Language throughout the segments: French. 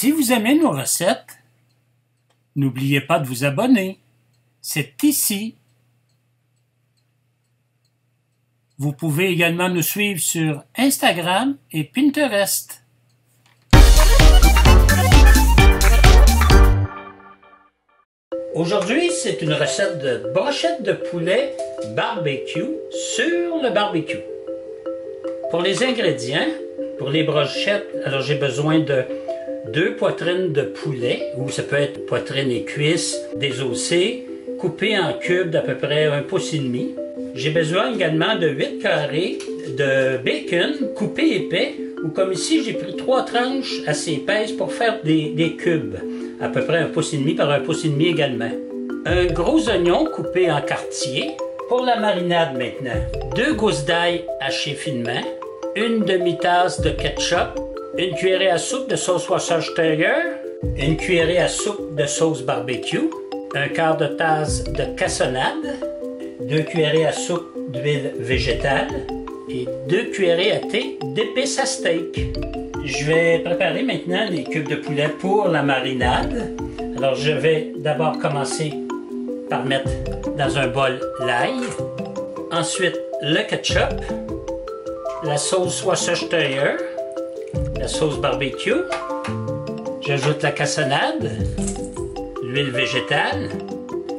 Si vous aimez nos recettes, n'oubliez pas de vous abonner. C'est ici. Vous pouvez également nous suivre sur Instagram et Pinterest. Aujourd'hui, c'est une recette de brochettes de poulet barbecue sur le barbecue. Pour les ingrédients, pour les brochettes, alors j'ai besoin de 2 poitrines de poulet, ou ça peut être poitrine et cuisses désossées, coupées en cubes d'à peu près 1,5 pouce. J'ai besoin également de 8 carrés de bacon coupé épais, ou comme ici, j'ai pris 3 tranches assez épaisses pour faire des cubes, à peu près 1,5 pouce par 1,5 pouce également. Un gros oignon coupé en quartiers. Pour la marinade maintenant, 2 gousses d'ail hachées finement, 1 demi-tasse de ketchup, 1 cuillerée à soupe de sauce Worcestershire, 1 cuillerée à soupe de sauce barbecue, 1/4 de tasse de cassonade, 2 cuillerées à soupe d'huile végétale et 2 cuillerées à thé d'épices à steak. Je vais préparer maintenant les cubes de poulet pour la marinade. Alors je vais d'abord commencer par mettre dans un bol l'ail, ensuite le ketchup, la sauce Worcestershire, la sauce barbecue, j'ajoute la cassonade, l'huile végétale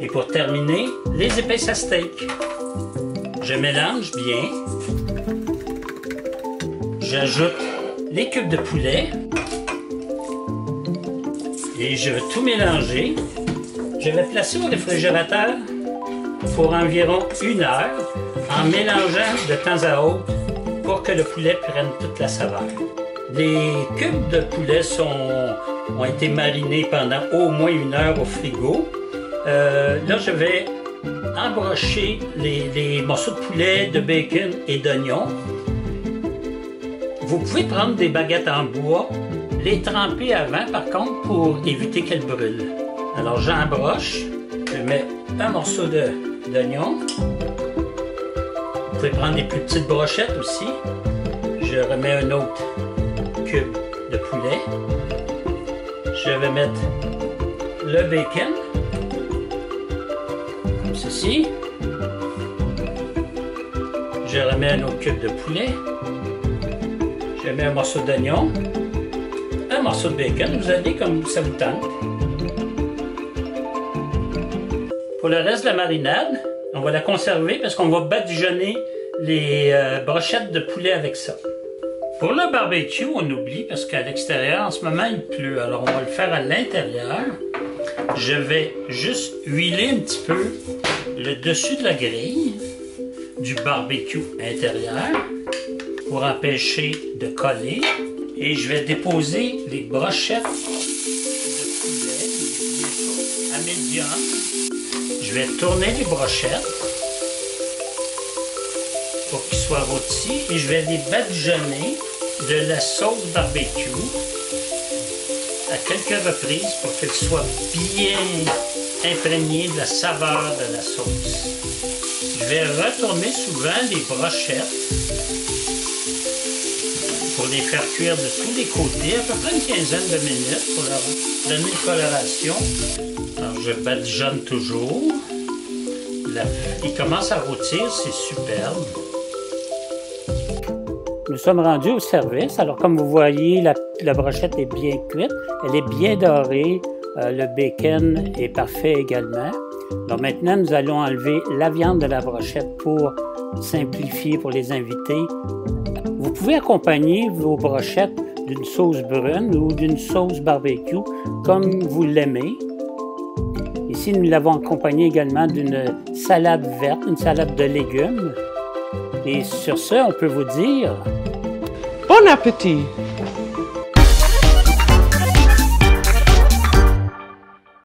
et pour terminer, les épices à steak. Je mélange bien, j'ajoute les cubes de poulet et je vais tout mélanger. Je vais placer au réfrigérateur pour environ 1 heure en mélangeant de temps à autre pour que le poulet prenne toute la saveur. Les cubes de poulet ont été marinés pendant au moins 1 heure au frigo. Là, je vais embrocher les morceaux de poulet, de bacon et d'oignon. Vous pouvez prendre des baguettes en bois, les tremper avant par contre pour éviter qu'elles brûlent. Alors j'embroche, je mets un morceau d'oignon. Vous pouvez prendre des plus petites brochettes aussi. Je remets un autre cube de poulet. Je vais mettre le bacon, comme ceci. Je remets un autre cube de poulet. Je mets un morceau d'oignon, un morceau de bacon, vous allez comme ça vous tente. Pour le reste de la marinade, on va la conserver parce qu'on va badigeonner les brochettes de poulet avec ça. Pour le barbecue, on oublie parce qu'à l'extérieur, en ce moment, il pleut. Alors, on va le faire à l'intérieur. Je vais juste huiler un petit peu le dessus de la grille du barbecue intérieur pour empêcher de coller. Et je vais déposer les brochettes de poulet à médium. Je vais tourner les brochettes pour qu'ils soient rôtis et je vais les badigeonner de la sauce barbecue à quelques reprises pour qu'elle soit bien imprégnée de la saveur de la sauce. Je vais retourner souvent les brochettes pour les faire cuire de tous les côtés, à peu près une quinzaine de minutes pour leur donner une coloration. Alors je badigeonne toujours. Il commence à rôtir, c'est superbe. Nous sommes rendus au service. Alors comme vous voyez, la brochette est bien cuite, elle est bien dorée, le bacon est parfait également. Donc maintenant, nous allons enlever la viande de la brochette pour simplifier pour les invités. Vous pouvez accompagner vos brochettes d'une sauce brune ou d'une sauce barbecue comme vous l'aimez. Ici, nous l'avons accompagné également d'une salade verte, une salade de légumes. Et sur ce, on peut vous dire... Bon appétit!